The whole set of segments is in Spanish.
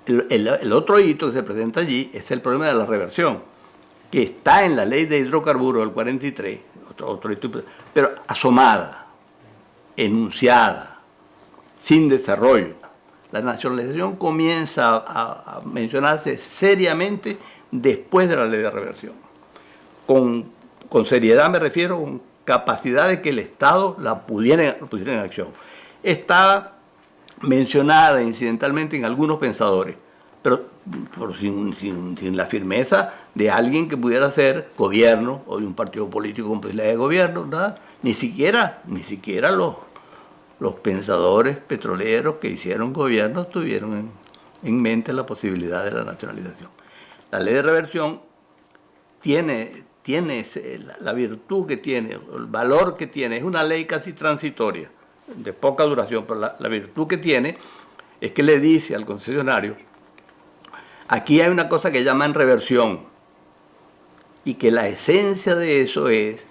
El otro hito que se presenta allí es el problema de la reversión, que está en la ley de hidrocarburos del 43, otro hito, pero asomada, enunciada, sin desarrollo. La nacionalización comienza a mencionarse seriamente después de la ley de reversión. Con seriedad me refiero, con capacidad de que el Estado la pusiera en acción. Estaba mencionada incidentalmente en algunos pensadores, pero sin la firmeza de alguien que pudiera ser gobierno o de un partido político con posibilidad de gobierno, ¿verdad? Ni siquiera los pensadores petroleros que hicieron gobierno tuvieron en mente la posibilidad de la nacionalización. La ley de reversión tiene la virtud que tiene, el valor que tiene, es una ley casi transitoria, de poca duración, pero la virtud que tiene es que le dice al concesionario, aquí hay una cosa que llaman reversión, y que la esencia de eso es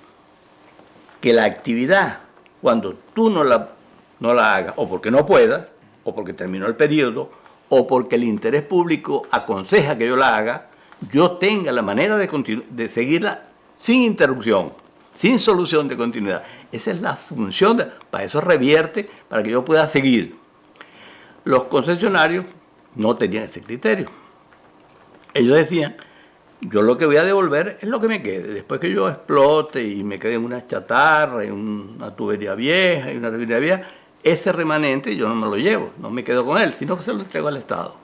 que la actividad, cuando tú no la hagas, o porque no puedas, o porque terminó el periodo, o porque el interés público aconseja que yo la haga, yo tenga la manera de seguirla sin interrupción, sin solución de continuidad. Esa es la función, para eso revierte, para que yo pueda seguir. Los concesionarios no tenían ese criterio. Ellos decían, yo lo que voy a devolver es lo que me quede. Después que yo explote y me quede una chatarra, y una tubería vieja, y una refinería vieja, ese remanente yo no me lo llevo, no me quedo con él, sino que se lo entrego al Estado.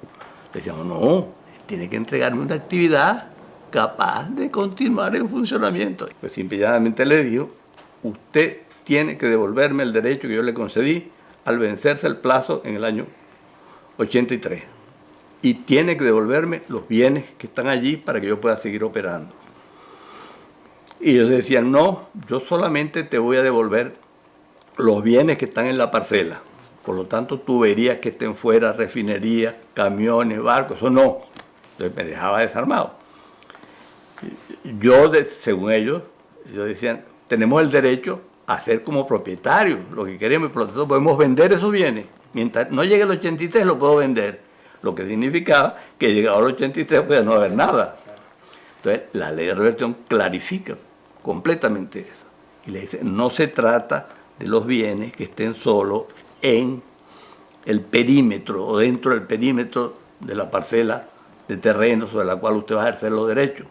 Decíamos, no, tiene que entregarme una actividad capaz de continuar en funcionamiento. Pues simplemente le digo, usted tiene que devolverme el derecho que yo le concedí al vencerse el plazo en el año 83. Y tiene que devolverme los bienes que están allí para que yo pueda seguir operando. Y ellos decían, no, yo solamente te voy a devolver los bienes que están en la parcela. Por lo tanto, tuberías que estén fuera, refinerías, camiones, barcos, eso no. Entonces me dejaba desarmado. Según ellos decían, tenemos el derecho a ser como propietarios, lo que queremos, y por lo tanto podemos vender esos bienes. Mientras no llegue el 83 lo puedo vender, lo que significaba que llegado al 83 puede no haber nada. Entonces la ley de reversión clarifica completamente eso. Y le dice, no se trata de los bienes que estén solo en el perímetro o dentro del perímetro de la parcela de terreno sobre la cual usted va a ejercer los derechos,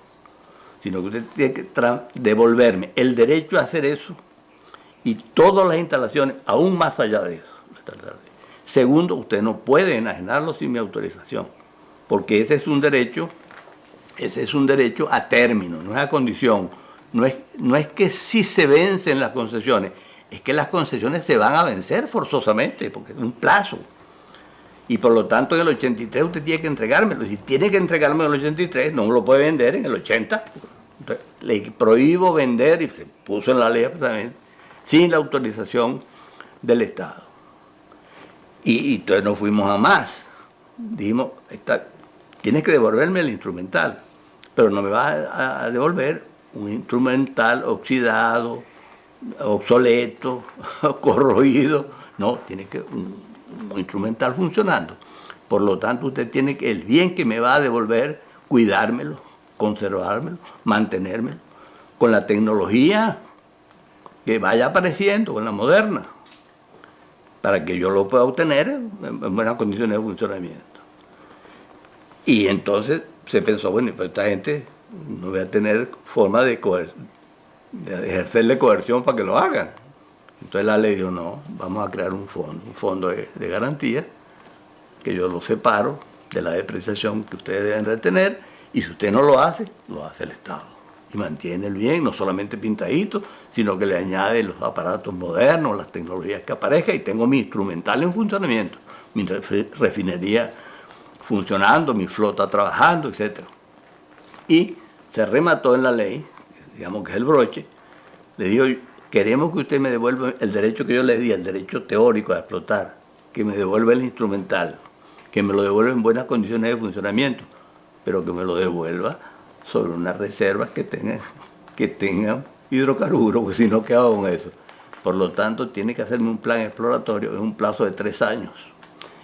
sino que usted tiene que devolverme el derecho a hacer eso y todas las instalaciones, aún más allá de eso. Segundo, usted no puede enajenarlo sin mi autorización, porque ese es un derecho a término, no es a condición. No es que sí se vencen las concesiones, es que las concesiones se van a vencer forzosamente, porque es un plazo. Y por lo tanto en el 83 usted tiene que entregármelo. Si tiene que entregármelo en el 83, no me lo puede vender en el 80. Entonces, le prohíbo vender, y se puso en la ley absolutamente, sin la autorización del Estado. Y entonces nos fuimos a más. Dijimos, tienes que devolverme el instrumental, pero no me vas a devolver un instrumental oxidado, obsoleto, corroído. No, tiene que un instrumental funcionando. Por lo tanto, usted tiene que, el bien que me va a devolver, cuidármelo, conservármelo, mantenérmelo, con la tecnología que vaya apareciendo, con la moderna, para que yo lo pueda obtener en buenas condiciones de funcionamiento. Y entonces se pensó, bueno, pues esta gente no voy a tener forma de ejercerle coerción para que lo hagan. Entonces la ley dijo, no, vamos a crear un fondo de garantía, que yo lo separo de la depreciación que ustedes deben de tener, y si usted no lo hace el Estado. Y mantiene el bien, no solamente pintadito, sino que le añade los aparatos modernos, las tecnologías que aparezcan, y tengo mi instrumental en funcionamiento, mi refinería funcionando, mi flota trabajando, etc. Y se remató en la ley, digamos que es el broche, le digo, queremos que usted me devuelva el derecho que yo le di, el derecho teórico a explotar, que me devuelva el instrumental, que me lo devuelva en buenas condiciones de funcionamiento, pero que me lo devuelva sobre unas reservas que tengan hidrocarburos, porque si no, ¿qué hago con eso? Por lo tanto, tiene que hacerme un plan exploratorio en un plazo de 3 años.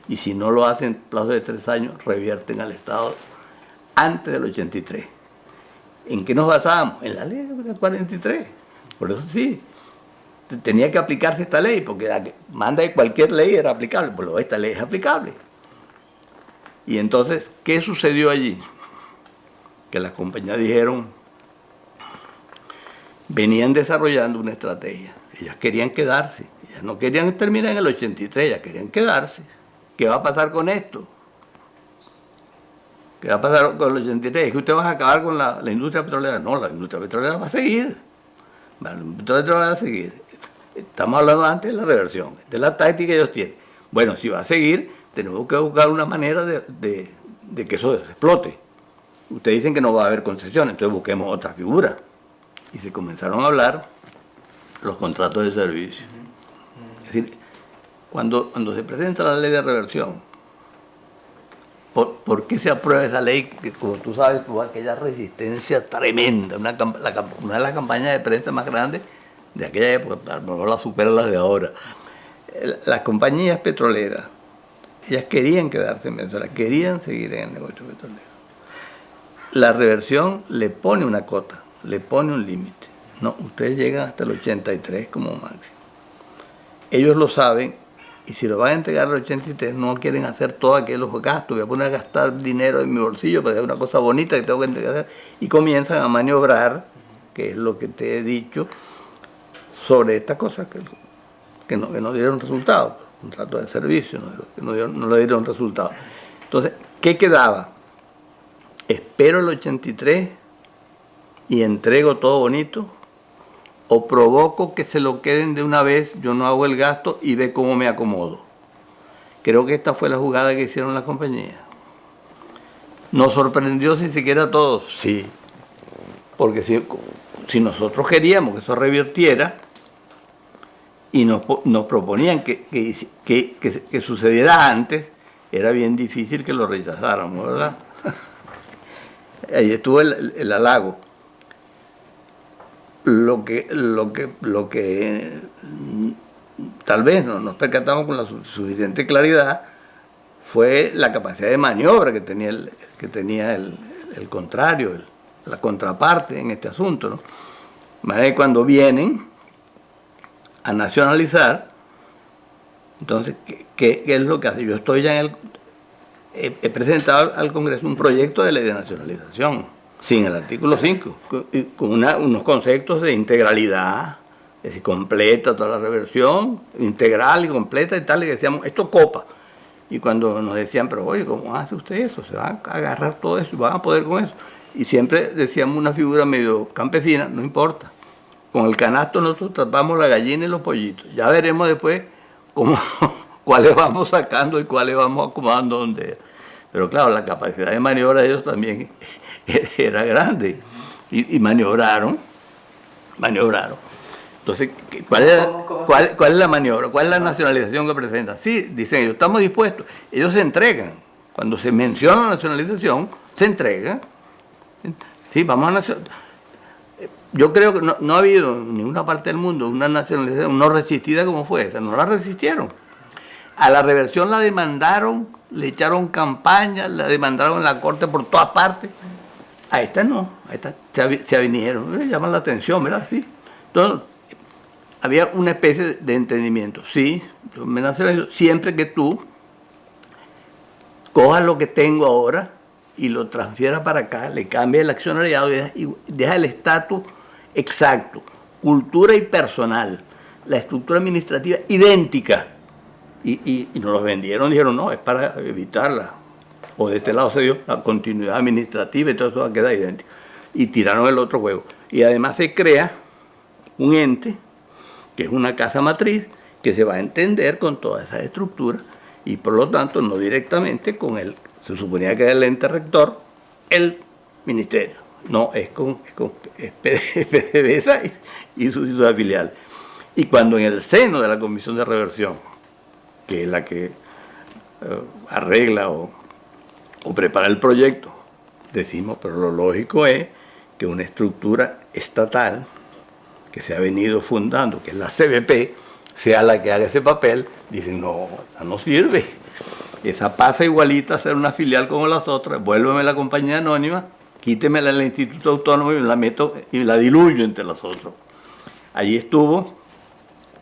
y si no lo hacen en plazo de 3 años, revierten al Estado antes del 83. ¿En qué nos basábamos? En la ley del 43. Por eso sí, tenía que aplicarse esta ley, porque la que manda de cualquier ley era aplicable, pues esta ley es aplicable. Y entonces, ¿qué sucedió allí? Que las compañías dijeron, venían desarrollando una estrategia. Ellas querían quedarse, ellas no querían terminar en el 83, ellas querían quedarse. ¿Qué va a pasar con esto? ¿Qué va a pasar con el 83? ¿Es que ustedes van a acabar con la industria petrolera? No, la industria petrolera va a seguir. La industria petrolera va a seguir. Estamos hablando antes de la reversión, de la táctica que ellos tienen. Bueno, si va a seguir, tenemos que buscar una manera de que eso explote. Ustedes dicen que no va a haber concesiones, entonces busquemos otra figura. Y se comenzaron a hablar los contratos de servicio. Es decir, cuando se presenta la ley de reversión, ¿por qué se aprueba esa ley? Que, como tú sabes, tuvo aquella resistencia tremenda, una de las campañas de prensa más grandes de aquella época, a lo mejor la supera la de ahora. Las compañías petroleras, ellas querían quedarse en Venezuela, querían seguir en el negocio petrolero. La reversión le pone una cota, le pone un límite. No, ustedes llegan hasta el 83 como máximo. Ellos lo saben, y si lo van a entregar al 83, no quieren hacer todos aquellos gastos. Voy a poner a gastar dinero en mi bolsillo para hacer una cosa bonita que tengo que entregar. Y comienzan a maniobrar, que es lo que te he dicho, sobre estas cosas que no dieron resultado. Contrato de servicio, no le dieron resultado. Entonces, ¿qué quedaba? ¿Espero el 83 y entrego todo bonito? ¿O provoco que se lo queden de una vez, yo no hago el gasto y ve cómo me acomodo? Creo que esta fue la jugada que hicieron las compañías. ¿Nos sorprendió si siquiera a todos? Sí. Porque si nosotros queríamos que eso revirtiera y nos proponían que sucediera antes, era bien difícil que lo rechazáramos, ¿verdad? Ahí estuvo el halago. Lo que tal vez no nos percatamos con la suficiente claridad fue la capacidad de maniobra que tenía el contrario, la contraparte en este asunto, ¿no? De manera que cuando vienen a nacionalizar, entonces, ¿qué es lo que hace? Yo estoy ya he presentado al Congreso un proyecto de ley de nacionalización, sin el artículo 5, con unos conceptos de integralidad, es decir, completa toda la reversión, integral y completa y tal, y decíamos, esto copa. Y cuando nos decían, pero oye, ¿cómo hace usted eso? Se van a agarrar todo eso y van a poder con eso. Y siempre decíamos una figura medio campesina, no importa. Con el canasto nosotros tapamos la gallina y los pollitos. Ya veremos después cuáles vamos sacando y cuáles vamos acomodando donde. Pero claro, la capacidad de maniobra de ellos también era grande. Y maniobraron. Entonces, ¿cuál es la maniobra? ¿Cuál es la nacionalización que presentan? Sí, dicen ellos, estamos dispuestos. Ellos se entregan. Cuando se menciona la nacionalización, se entregan. Sí, vamos a nacionalizar. Yo creo que no ha habido en ninguna parte del mundo una nacionalización no resistida como fue esa. No la resistieron. A la reversión la demandaron, le echaron campaña, la demandaron en la corte por todas partes. A esta no, a esta se avinieron. Me llama la atención, ¿verdad? Sí. Entonces, había una especie de entendimiento. Sí, yo me nacionalizo siempre que tú cojas lo que tengo ahora y lo transfieras para acá, le cambias el accionariado y deja el estatus exacto, cultura y personal, la estructura administrativa idéntica. Y nos los vendieron, dijeron, no, es para evitarla. O de este lado se dio la continuidad administrativa y todo eso va a quedar idéntico. Y tiraron el otro juego. Y además se crea un ente, que es una casa matriz, que se va a entender con toda esa estructura y por lo tanto no directamente con se suponía que era el ente rector, el ministerio. No, es PDVSA y sus afiliados. Y cuando en el seno de la Comisión de Reversión, que es la que arregla o prepara el proyecto, decimos, pero lo lógico es que una estructura estatal que se ha venido fundando, que es la CBP, sea la que haga ese papel. Dicen, no, no sirve. Esa pasa igualita a ser una filial como las otras, vuélveme la compañía anónima, quítemela el Instituto Autónomo y la meto y la diluyo entre las otras. Allí estuvo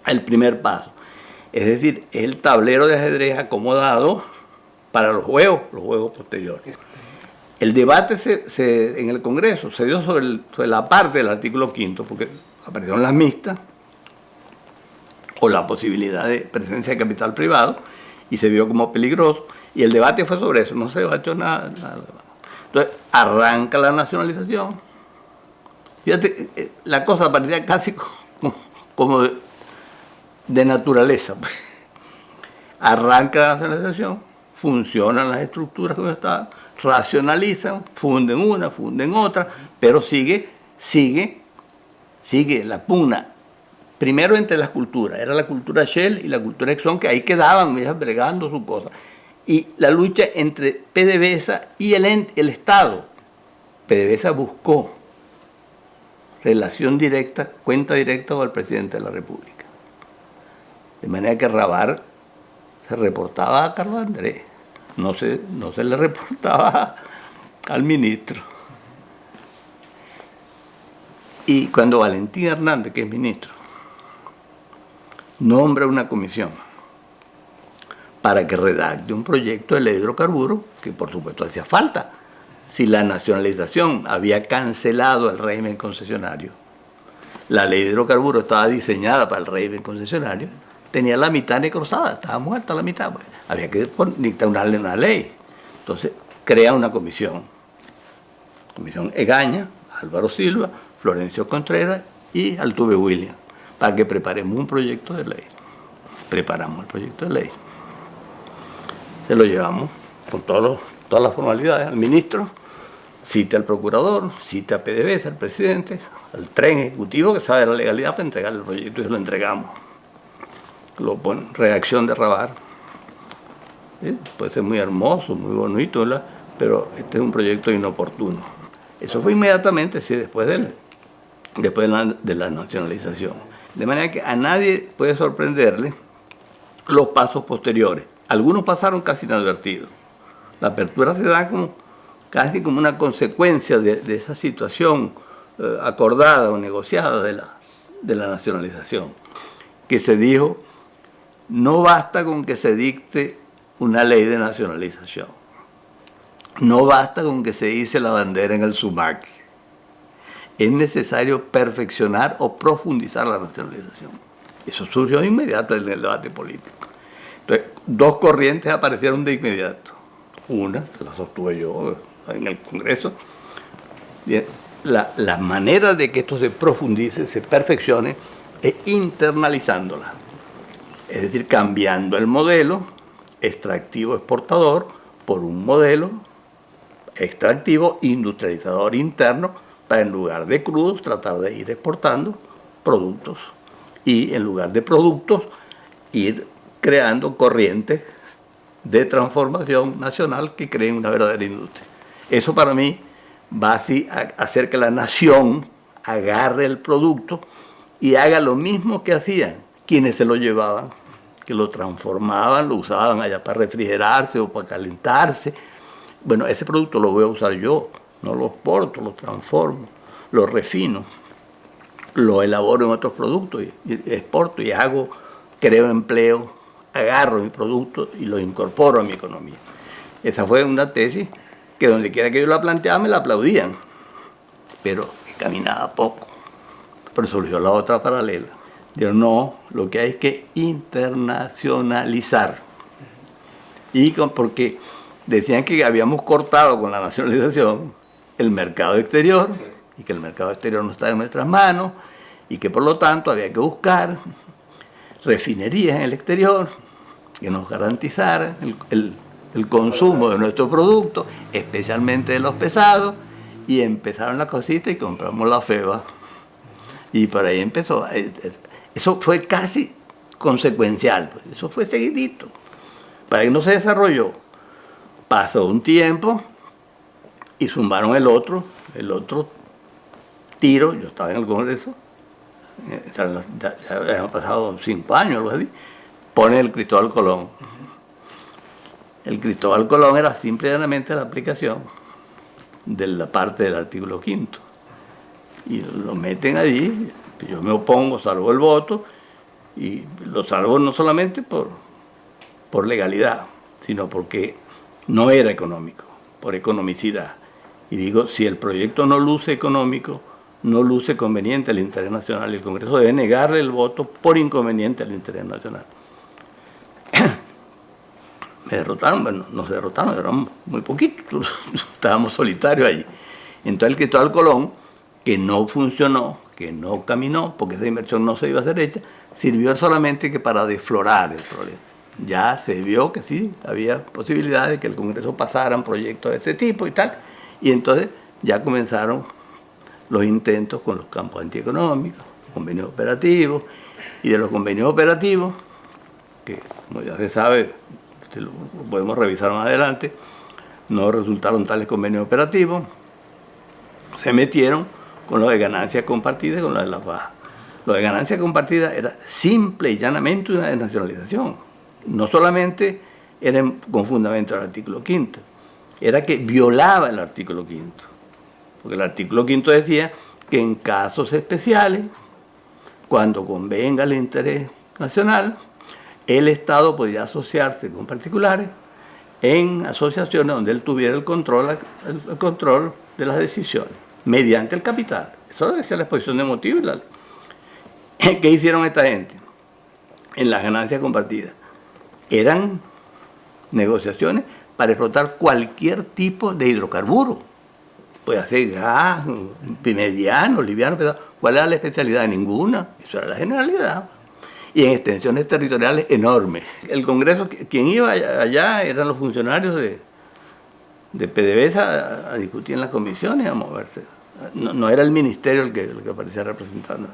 el primer paso. Es decir, el tablero de ajedrez acomodado para los juegos posteriores. El debate en el Congreso se dio sobre la parte del artículo 5, porque aparecieron las mixtas, o la posibilidad de presencia de capital privado, y se vio como peligroso, y el debate fue sobre eso, no se debatió nada. Entonces, arranca la nacionalización. Fíjate, la cosa parecía casi como de naturaleza. Arranca la nacionalización, funcionan las estructuras como estaban, racionalizan, funden una, funden otra, pero sigue la pugna. Primero entre las culturas, era la cultura Shell y la cultura Exxon, que ahí quedaban bregando su cosa. Y la lucha entre PDVSA y el Estado. PDVSA buscó relación directa, cuenta directa con el presidente de la República. De manera que Rabar se reportaba a Carlos Andrés, no se le reportaba al ministro. Y cuando Valentín Hernández, que es ministro, nombra una comisión para que redacte un proyecto de ley de hidrocarburos, que por supuesto hacía falta. Si la nacionalización había cancelado el régimen concesionario, la ley de hidrocarburos estaba diseñada para el régimen concesionario, tenía la mitad necrosada, estaba muerta la mitad. Pues, había que dictarle una ley. Entonces crea una comisión Egaña, Álvaro Silva, Florencio Contreras y Altuve William, para que preparemos un proyecto de ley. Preparamos el proyecto de ley. Se lo llevamos con todas las formalidades al ministro, cita al procurador, cita a PDVSA, al presidente, al tren ejecutivo que sabe la legalidad para entregar el proyecto y se lo entregamos. Lo pone, redacción de Rabar. ¿Sí? Puede ser muy hermoso, muy bonito, ¿verdad? Pero este es un proyecto inoportuno. Eso fue inmediatamente, sí, después de la nacionalización. De manera que a nadie puede sorprenderle los pasos posteriores. Algunos pasaron casi inadvertidos. La apertura se da casi como una consecuencia de esa situación acordada o negociada de la nacionalización. Que se dijo, no basta con que se dicte una ley de nacionalización. No basta con que se hice la bandera en el SUMAC. Es necesario perfeccionar o profundizar la nacionalización. Eso surgió de inmediato en el debate político. Entonces, dos corrientes aparecieron de inmediato. Una, la sostuve yo en el Congreso, la manera de que esto se profundice, se perfeccione, es internalizándola. Es decir, cambiando el modelo extractivo exportador por un modelo extractivo industrializador interno, para en lugar de crudos tratar de ir exportando productos y en lugar de productos ir creando corrientes de transformación nacional que creen una verdadera industria. Eso para mí va así a hacer que la nación agarre el producto y haga lo mismo que hacían quienes se lo llevaban, que lo transformaban, lo usaban allá para refrigerarse o para calentarse. Bueno, ese producto lo voy a usar yo. No lo exporto, lo transformo, lo refino, lo elaboro en otros productos y exporto y creo empleo, agarro mi producto y lo incorporo a mi economía. Esa fue una tesis que donde quiera que yo la planteaba me la aplaudían, pero caminaba poco. Pero surgió la otra paralela. Digo, no, lo que hay es que internacionalizar. Porque decían que habíamos cortado con la nacionalización el mercado exterior y que el mercado exterior no está en nuestras manos y que por lo tanto había que buscar refinerías en el exterior que nos garantizaran el consumo de nuestros productos, especialmente de los pesados, y empezaron la cosita y compramos la FEBA y por ahí empezó. Eso fue casi consecuencial, pues. Eso fue seguidito, para que no se desarrolló. Pasó un tiempo y zumbaron el otro tiro. Yo estaba en el Congreso, ya habían pasado 5 años, algo así. Pone el Cristóbal Colón El Cristóbal Colón era simplemente la aplicación de la parte del artículo 5. Y lo meten allí, yo me opongo, salvo el voto, y lo salvo no solamente por legalidad, sino porque no era económico, por economicidad. Y digo, si el proyecto no luce económico, no luce conveniente al interés nacional, y el Congreso debe negarle el voto por inconveniente al interés nacional. Me derrotaron, bueno, nos derrotaron, éramos muy poquitos, estábamos solitarios allí. Entonces el Cristóbal Colón, que no funcionó, que no caminó, porque esa inversión no se iba a hacer hecha, sirvió solamente que para desflorar el problema. Ya se vio que sí, había posibilidad de que el Congreso pasaran proyectos de ese tipo y tal, y entonces ya comenzaron los intentos con los campos antieconómicos, convenios operativos, y de los convenios operativos, que como ya se sabe, lo podemos revisar más adelante, no resultaron tales convenios operativos, se metieron con lo de ganancias compartidas y con lo de las bajas. Lo de ganancias compartidas era simple y llanamente una desnacionalización. No solamente era con fundamento del artículo 5, era que violaba el artículo 5. Porque el artículo 5 decía que en casos especiales, cuando convenga el interés nacional, el Estado podía asociarse con particulares en asociaciones donde él tuviera el control de las decisiones, mediante el capital. Eso decía la exposición de motivos. ¿Qué hicieron esta gente en las ganancias compartidas? Eran negociaciones para explotar cualquier tipo de hidrocarburo. Puede ser gas, mediano, liviano, pesado. ¿Cuál era la especialidad? Ninguna. Eso era la generalidad. Y en extensiones territoriales enormes. El Congreso, quien iba allá eran los funcionarios de PDVSA a discutir en las comisiones, a moverse. No era el ministerio el que aparecía representando.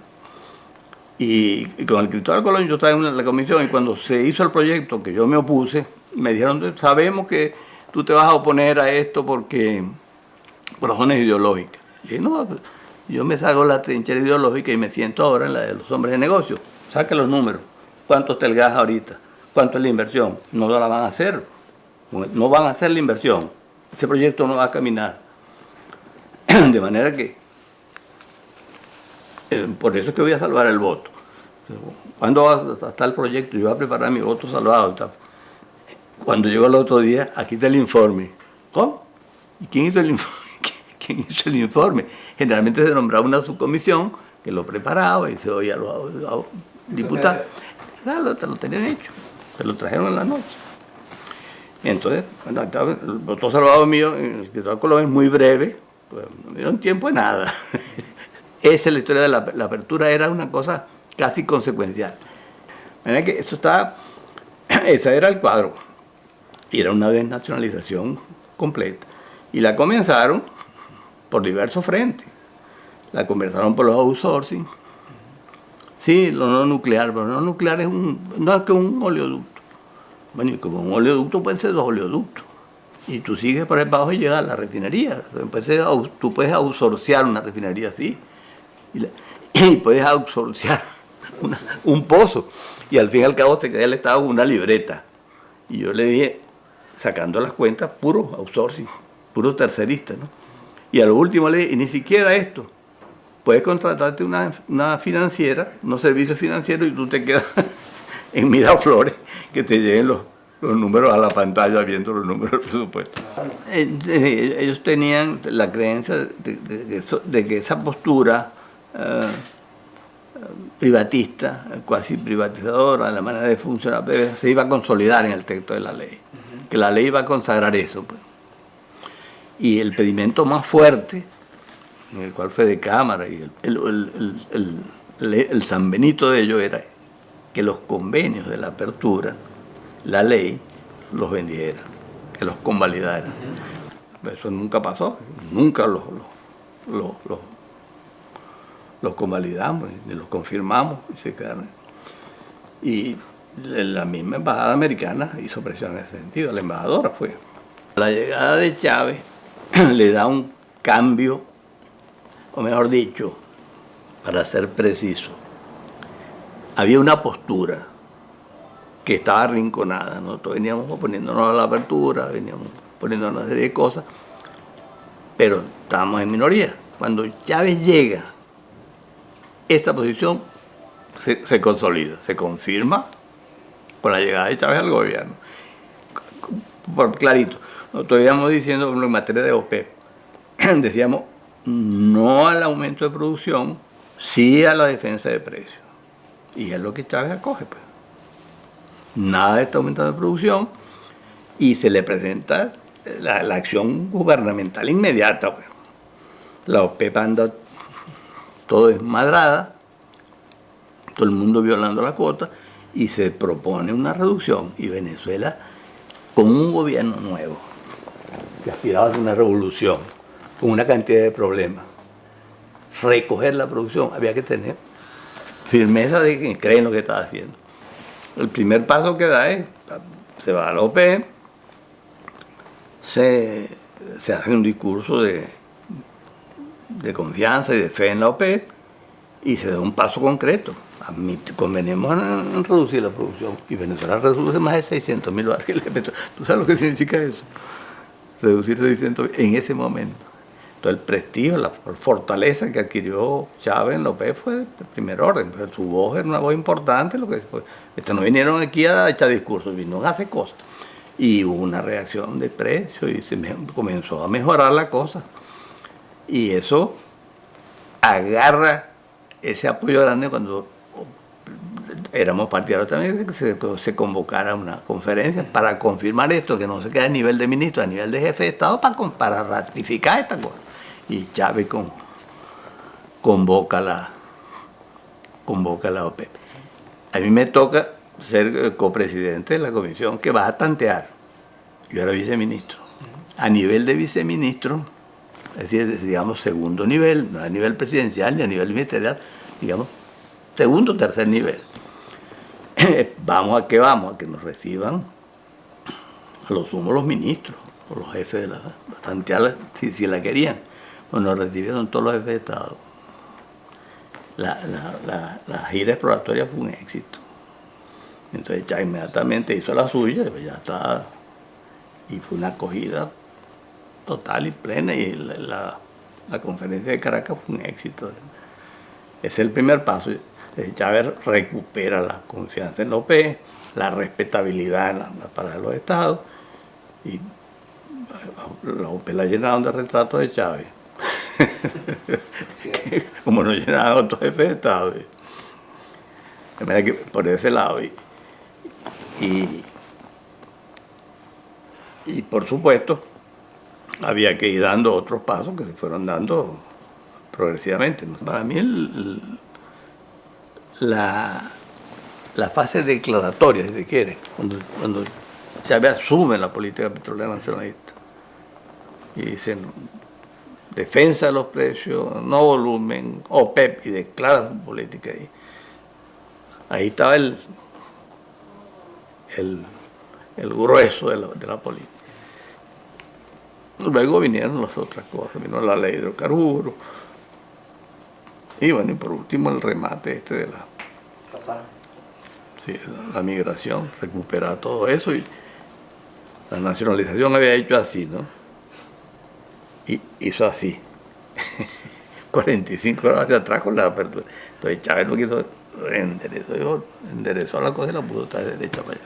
Y con el Cristóbal Colón yo estaba en la comisión, y cuando se hizo el proyecto, que yo me opuse, me dijeron, sabemos que tú te vas a oponer a esto por razones ideológicas. Y dije, no, yo me salgo la trinchera ideológica y me siento ahora en la de los hombres de negocio. Saque los números. ¿Cuánto está el gas ahorita? ¿Cuánto es la inversión? No la van a hacer. No van a hacer la inversión. Ese proyecto no va a caminar. De manera que, por eso es que voy a salvar el voto. ¿Cuándo va a estar el proyecto? Yo voy a preparar mi voto salvado. Cuando llegó el otro día, aquí está el informe. ¿Cómo? ¿Y quién hizo el informe? ¿Quién hizo el informe? Generalmente se nombraba una subcomisión que lo preparaba y se oía a los diputados. Claro, te lo tenían hecho. Se lo trajeron en la noche. Entonces, bueno, el voto salvado mío, el Cristóbal Colón, es muy breve, pues no me dieron tiempo de nada. Esa es la historia de la apertura, era una cosa casi consecuencial. Que eso estaba, ese era el cuadro, y era una desnacionalización completa. Y la comenzaron por diversos frentes. La comenzaron por los outsourcing. Sí, lo no nuclear, pero no nuclear no es que un oleoducto. Bueno, y como un oleoducto pueden ser dos oleoductos. Y tú sigues por ahí abajo y llegas a la refinería. Entonces, tú puedes outsourcear una refinería así. Y puedes outsourcear un pozo. Y al fin y al cabo te queda el Estado con una libreta. Y yo le dije, sacando las cuentas, puro outsourcing, puro tercerista, ¿no? Y a lo último le dije, y ni siquiera esto. Puedes contratarte una financiera, unos servicios financieros, y tú te quedas en Miraflores, que te lleguen los números a la pantalla viendo los números del presupuesto. Ellos tenían la creencia de que esa postura privatista, cuasi privatizadora, la manera de funcionar, se iba a consolidar en el texto de la ley, que la ley iba a consagrar eso, pues. Y el pedimento más fuerte, en el cual fue de Cámara, y el San Benito de ello era que los convenios de la apertura, la ley, los vendiera, que los convalidara. Eso nunca pasó, nunca los convalidamos, ni los confirmamos, y se quedaron. Y la misma embajada americana hizo presión en ese sentido, la embajadora fue. La llegada de Chávez le da un cambio, o mejor dicho, para ser preciso, había una postura que estaba arrinconada. Nosotros veníamos oponiéndonos a la apertura, veníamos poniéndonos una serie de cosas, pero estábamos en minoría. Cuando Chávez llega, esta posición se consolida, se confirma con la llegada de Chávez al gobierno. Clarito, nosotros íbamos diciendo, en materia de OPEP, decíamos no al aumento de producción, sí a la defensa de precios. Y es lo que Chávez acoge, pues. Nada de este aumento de producción, y se le presenta la acción gubernamental inmediata, pues. La OPEP anda todo desmadrada, todo el mundo violando la cuota, y se propone una reducción. Y Venezuela, con un gobierno nuevo, que aspiraba a hacer una revolución, con una cantidad de problemas, recoger la producción, había que tener firmeza de que cree en lo que está haciendo. El primer paso que da es, se va a la OPEP, se hace un discurso de confianza y de fe en la OPEP, y se da un paso concreto. Convenimos en reducir la producción, y Venezuela reduce más de 600.000 barriles de petróleo. ¿Tú sabes lo que significa eso? Reducir 600 en ese momento. Entonces el prestigio, la fortaleza que adquirió Chávez en la OPEP fue de primer orden. Pero su voz era una voz importante. No vinieron aquí a echar discursos, vinieron a hacer cosas. Y hubo una reacción de precio y comenzó a mejorar la cosa. Y eso agarra ese apoyo grande cuando éramos partidarios también de que se convocara una conferencia para confirmar esto, que no se quede a nivel de ministro, a nivel de jefe de Estado, para ratificar esta cosa. Y Chávez convoca la OPEP. A mí me toca ser copresidente de la comisión que va a tantear. Yo era viceministro. A nivel de viceministro, es decir, digamos, segundo nivel, no a nivel presidencial ni a nivel ministerial, digamos, segundo o tercer nivel. Vamos a que nos reciban a lo sumo los ministros o los jefes de la tantear, si la querían. Pues nos recibieron todos los jefes de Estado. La gira exploratoria fue un éxito. Entonces Chávez inmediatamente hizo la suya, pues ya está, y fue una acogida total y plena, y la conferencia de Caracas fue un éxito. Ese es el primer paso. Chávez recupera la confianza en la OPEP, la respetabilidad para los estados, y la OPEP la llenaron de retratos de Chávez. Como no llenaban otros jefes de estado. De manera que por ese lado. Y por supuesto, había que ir dando otros pasos que se fueron dando progresivamente. Para mí la fase declaratoria, si se quiere, cuando Chávez asume la política petrolera nacionalista y dice defensa de los precios, no volumen, OPEP, y declara su política ahí. Ahí estaba el grueso de la política. Luego vinieron las otras cosas, vino la ley de hidrocarburos, y bueno, y por último el remate de la migración, recuperar todo eso, y la nacionalización había hecho así, ¿no? Y hizo así, 45 horas hacia atrás con la apertura. Entonces Chávez lo que hizo, enderezó la cosa y la puso de derecha para allá.